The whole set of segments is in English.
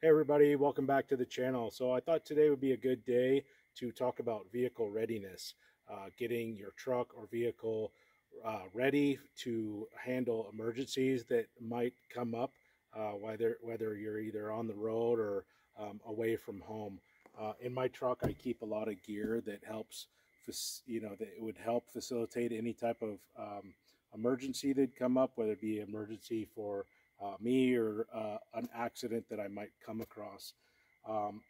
Hey everybody, welcome back to the channel. So I thought today would be a good day to talk about vehicle readiness, getting your truck or vehicle ready to handle emergencies that might come up, whether you're either on the road or away from home. In my truck, I keep a lot of gear that helps, that would help facilitate any type of emergency that come up, whether it be emergency for me or an accident that I might come across.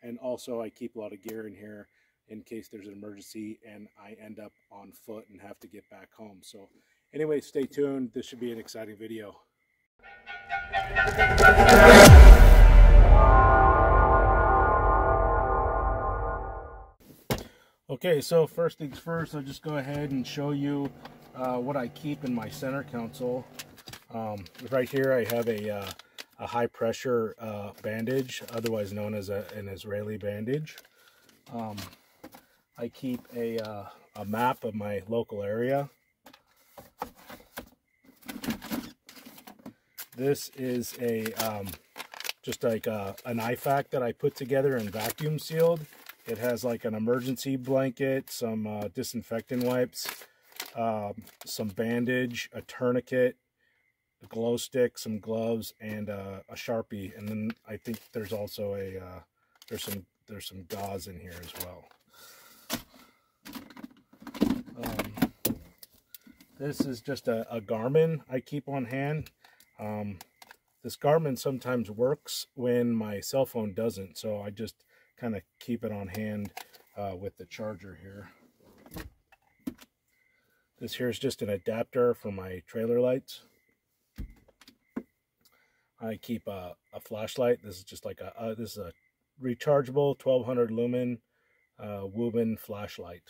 And also I keep a lot of gear in here in case there's an emergency and I end up on foot and have to get back home. So anyway, stay tuned. This should be an exciting video. Okay, so first things first, I'll just go ahead and show you what I keep in my center console. Right here I have a high pressure bandage, otherwise known as an Israeli bandage. I keep a map of my local area. This is just like an IFAC that I put together and vacuum sealed. It has like an emergency blanket, some disinfectant wipes, some bandage, a tourniquet, a glow stick, some gloves, and a Sharpie. And then I think there's also there's some gauze in here as well. This is just a Garmin I keep on hand. This Garmin sometimes works when my cell phone doesn't, so I just kind of keep it on hand with the charger here. This here is just an adapter for my trailer lights. I keep a flashlight. This is just like this is a rechargeable 1200 lumen Woven flashlight.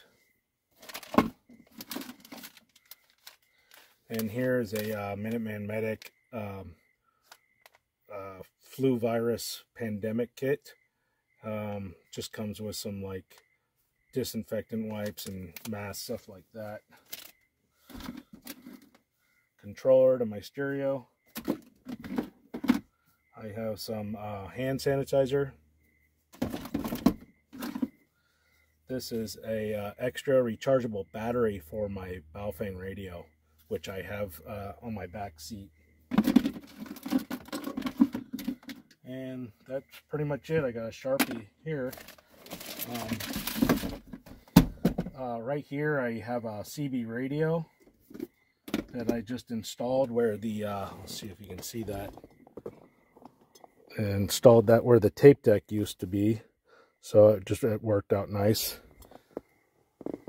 And here's a Minuteman Medic flu virus pandemic kit. Just comes with some like disinfectant wipes and masks, stuff like that. Controller to my stereo. I have some hand sanitizer. This is a extra rechargeable battery for my Baofeng radio, which I have on my back seat. And that's pretty much it. I got a Sharpie here. Right here I have a CB radio that I just installed where the, let's see if you can see that. I installed that where the tape deck used to be. So it worked out nice.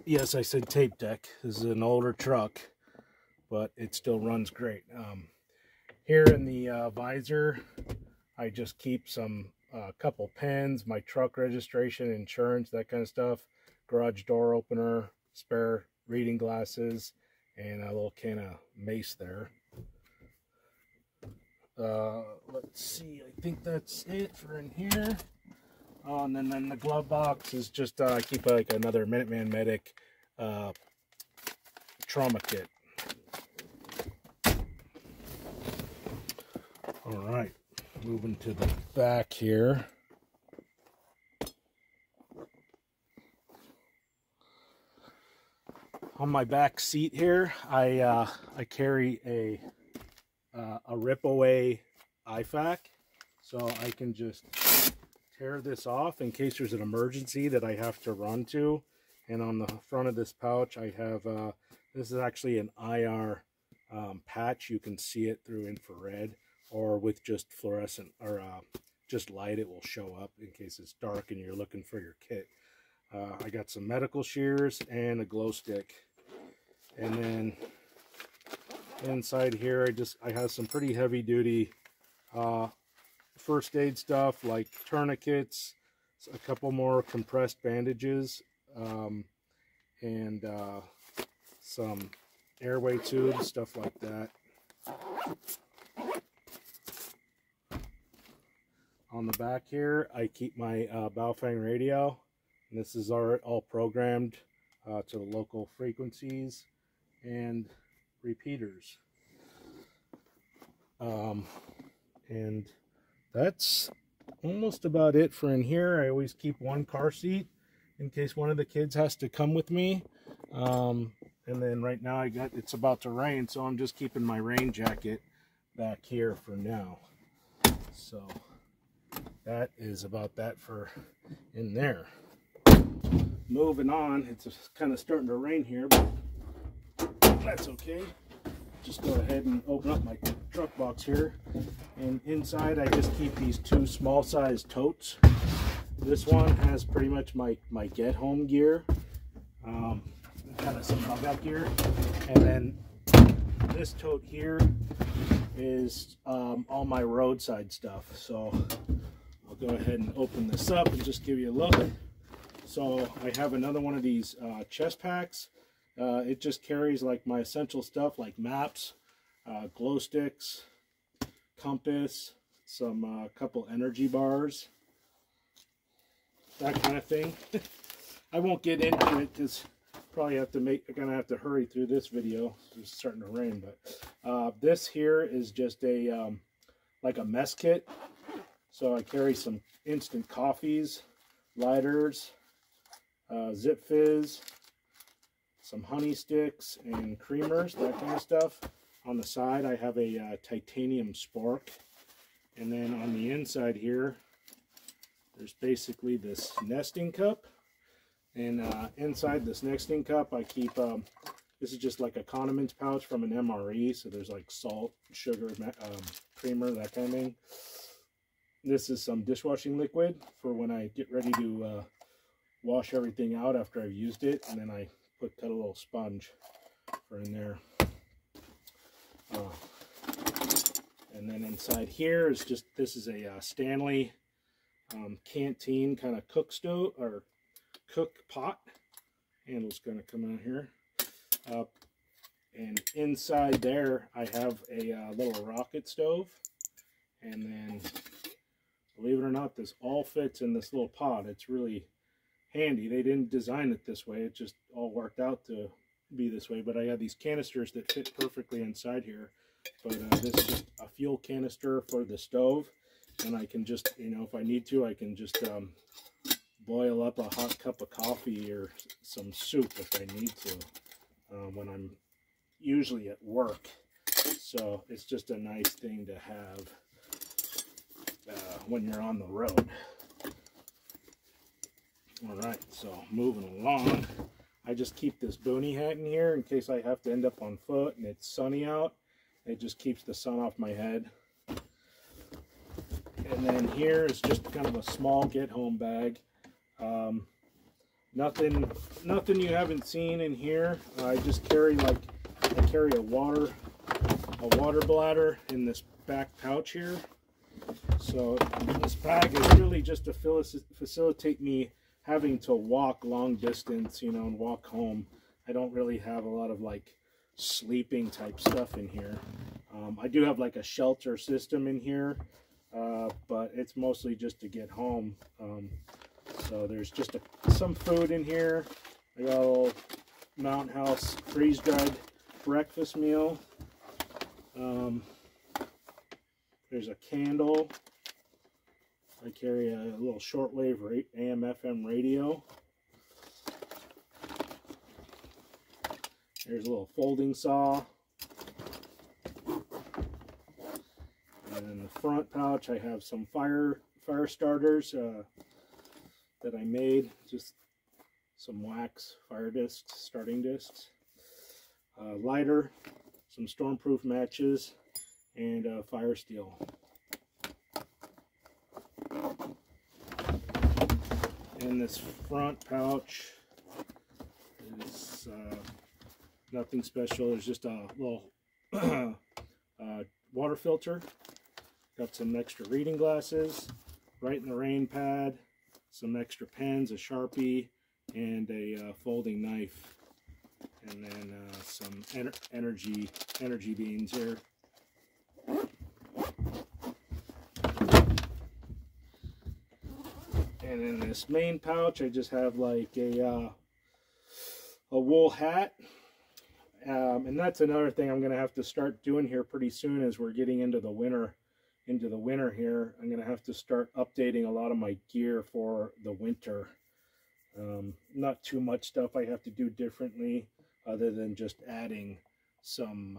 Yes, I said tape deck. This is an older truck, but it still runs great. Here in the visor, I just keep some couple pens, my truck registration, insurance, that kind of stuff, garage door opener, spare reading glasses, and a little can of mace there. Let's see, I think that's it for in here. Oh, and then the glove box is just I keep like another Minuteman Medic trauma kit. All right, moving to the back here. On my back seat here, I carry a rip-away IFAC, so I can just tear this off in case there's an emergency that I have to run to. And on the front of this pouch, I have this is actually an IR patch. You can see it through infrared, or with just fluorescent or just light, it will show up in case it's dark and you're looking for your kit. I got some medical shears and a glow stick. And then inside here, I have some pretty heavy duty first aid stuff like tourniquets, a couple more compressed bandages, and some airway tubes, stuff like that. On the back here, I keep my Baofeng radio, and this is all programmed to the local frequencies and repeaters. And that's almost about it for in here. I always keep one car seat in case one of the kids has to come with me. And then right now it's about to rain, so I'm just keeping my rain jacket back here for now. So that is about that for in there. Moving on, it's kind of starting to rain here, but that's okay. Just go ahead and open up my truck box here, and inside I just keep these two small size totes. This one has pretty much my get home gear, kind of some Bugout gear, and then this tote here is all my roadside stuff. So I'll go ahead and open this up and just give you a look. So I have another one of these chest packs. It just carries like my essential stuff like maps, glow sticks, compass, some couple energy bars, that kind of thing. I won't get into it because probably gonna have to hurry through this video. It's starting to rain, but this here is just a like a mess kit. So I carry some instant coffees, lighters, Zip Fizz, some honey sticks and creamers, that kind of stuff. On the side I have a titanium spork, and then on the inside here there's basically this nesting cup, and inside this nesting cup I keep this is just like a condiments pouch from an MRE, so there's like salt, sugar, creamer, that kind of thing. This is some dishwashing liquid for when I get ready to wash everything out after I've used it, and then I cut a little sponge for in there. And then inside here is just, this is a Stanley canteen kind of cook stove or cook pot. Handle's gonna come out here. And inside there I have a little rocket stove, and then believe it or not, this all fits in this little pot. It's really handy. They didn't design it this way, it just all worked out to be this way. But I have these canisters that fit perfectly inside here. But this is just a fuel canister for the stove, and I can just, you know, if I need to, I can just boil up a hot cup of coffee or some soup if I need to when I'm usually at work. So it's just a nice thing to have when you're on the road. Alright, so moving along, I just keep this boonie hat in here in case I have to end up on foot and it's sunny out. It just keeps the sun off my head. And then here is just kind of a small get home bag. Nothing you haven't seen in here. I just carry I carry a water bladder in this back pouch here. So this bag is really just to facilitate me having to walk long distance, you know, and walk home. I don't really have a lot of like sleeping type stuff in here. I do have like a shelter system in here, but it's mostly just to get home. So there's just some food in here. I got a little Mountain House freeze-dried breakfast meal. There's a candle. I carry a little shortwave AM/FM radio. There's a little folding saw. And in the front pouch I have some fire starters that I made. Just some wax fire discs, starting discs. Lighter, some stormproof matches, and fire steel. In this front pouch is nothing special. There's just a little water filter. Got some extra reading glasses, Right in the Rain pad, some extra pens, a Sharpie, and a folding knife, and then some energy beans here. And in this main pouch, I just have like a wool hat. And that's another thing I'm going to have to start doing here pretty soon as we're getting into the winter. into the winter here, I'm gonna have to start updating a lot of my gear for the winter. Not too much stuff I have to do differently, other than just adding some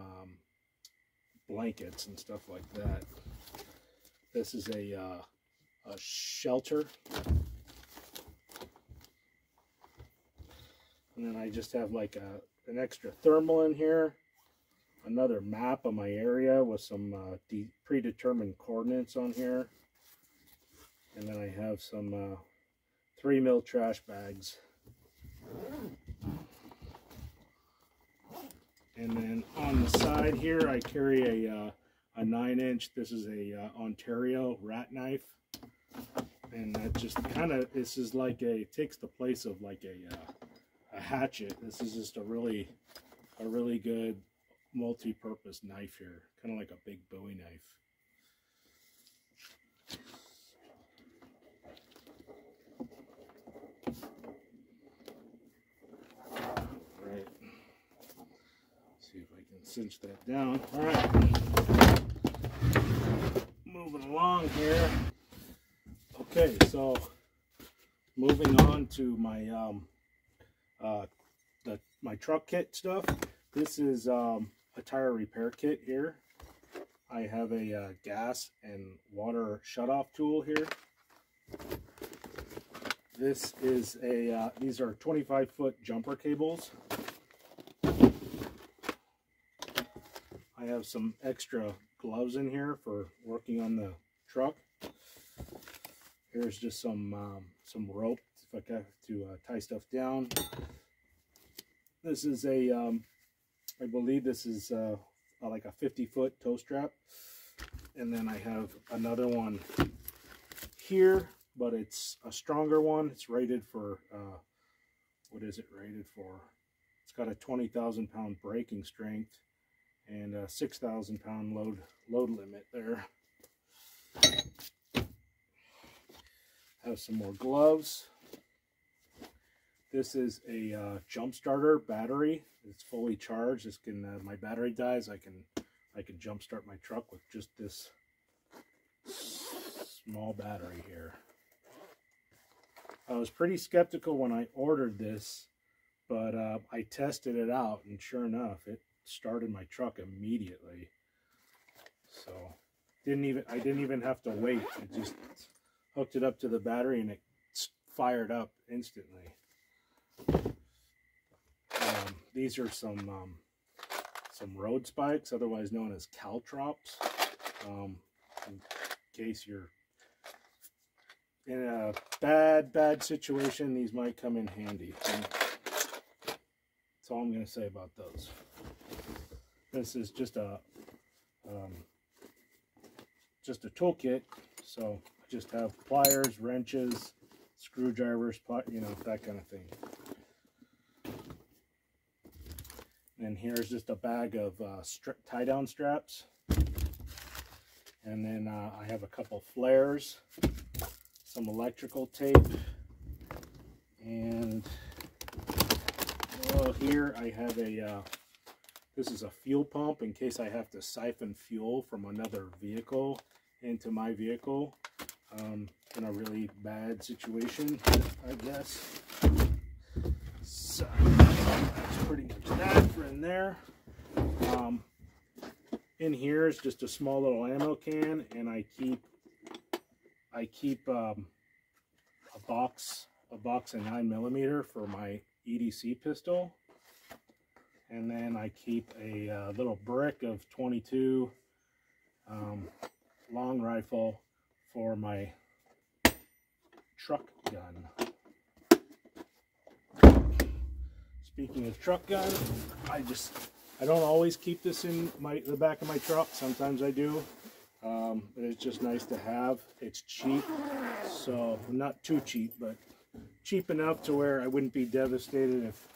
blankets and stuff like that. This is a shelter, and then I just have like an extra thermal in here, another map of my area with some predetermined coordinates on here, and then I have some 3 mil trash bags. And then on the side here, I carry a 9-inch. This is a Ontario rat knife, and that just kind of, this is like it takes the place of like a hatchet. This is just a really good multi-purpose knife here, kind of like a big Bowie knife. See if I can cinch that down. All right, moving along here. Okay, so moving on to my my truck kit stuff. This is a tire repair kit here. I have a gas and water shutoff tool here. This is a these are 25-foot jumper cables. I have some extra gloves in here for working on the truck. Here's just some rope if I have to tie stuff down. This is a, I believe this is like a 50-foot tow strap. And then I have another one here, but it's a stronger one. It's rated for, what is it rated for? It's got a 20,000 pound braking strength and a 6,000 pound load limit there. Have some more gloves. This is a jump starter battery. It's fully charged. This can my battery dies, I can jump start my truck with just this small battery here. I was pretty skeptical when I ordered this, but I tested it out, and sure enough, it started my truck immediately. So I didn't even have to wait. I just hooked it up to the battery and it fired up instantly. These are some road spikes, otherwise known as caltrops. In case you're in a bad situation, these might come in handy. That's all I'm going to say about those. This is just a toolkit, so I just have pliers, wrenches, screwdrivers, you know, that kind of thing. And here's just a bag of tie-down straps. And then I have a couple flares, some electrical tape, and here I have a, this is a fuel pump in case I have to siphon fuel from another vehicle into my vehicle in a really bad situation, I guess. So that's pretty much that for in there. In here is just a small little ammo can, and I keep a box of 9mm for my EDC pistol, and then I keep a little brick of 22 long rifle for my truck gun. Speaking of truck gun, I don't always keep this in the back of my truck. Sometimes I do, but it's just nice to have. It's cheap, so not too cheap, but cheap enough to where I wouldn't be devastated if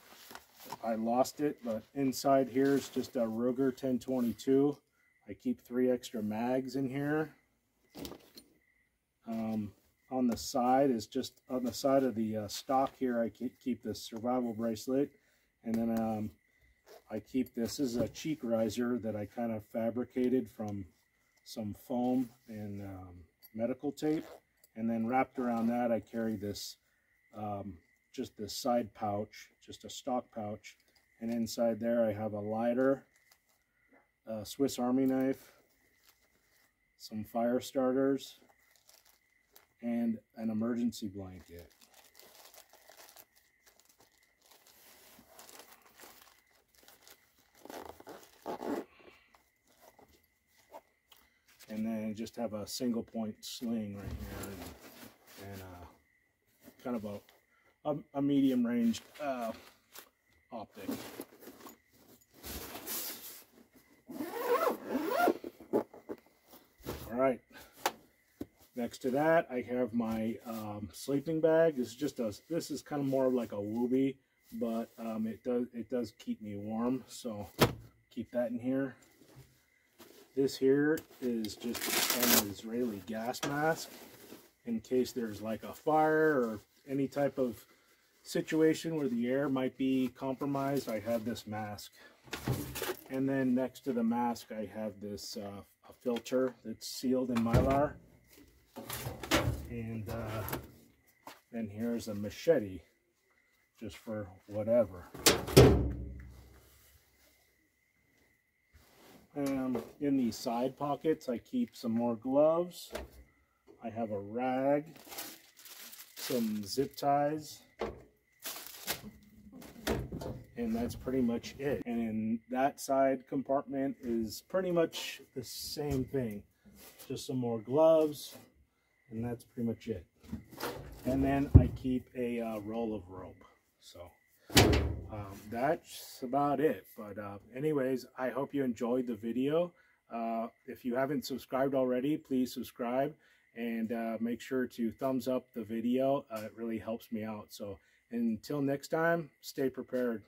I lost it. But inside here is just a Ruger 1022. I keep 3 extra mags in here. On the side is just on the side of the stock here. I keep this survival bracelet, and then I keep this is a cheek riser that I kind of fabricated from some foam and medical tape, and then wrapped around that I carry this just this side pouch, just a stock pouch, and inside there I have a lighter, a Swiss Army knife, some fire starters, and an emergency blanket. And then just have a single point sling right here, and kind of a medium range optic. All right. Next to that, I have my sleeping bag. This is kind of more like a woobie, but it does keep me warm, so keep that in here. This here is just an Israeli gas mask in case there's like a fire or any type of situation where the air might be compromised. I have this mask. And then next to the mask I have this a filter that's sealed in Mylar. And then here's a machete, just for whatever. In these side pockets I keep some more gloves. I have a rag, some zip ties, and that's pretty much it. And in that side compartment is pretty much the same thing, just some more gloves, and that's pretty much it. And then I keep a roll of rope. So that's about it. But anyways, I hope you enjoyed the video. If you haven't subscribed already, please subscribe, and make sure to thumbs up the video. It really helps me out. So until next time, stay prepared.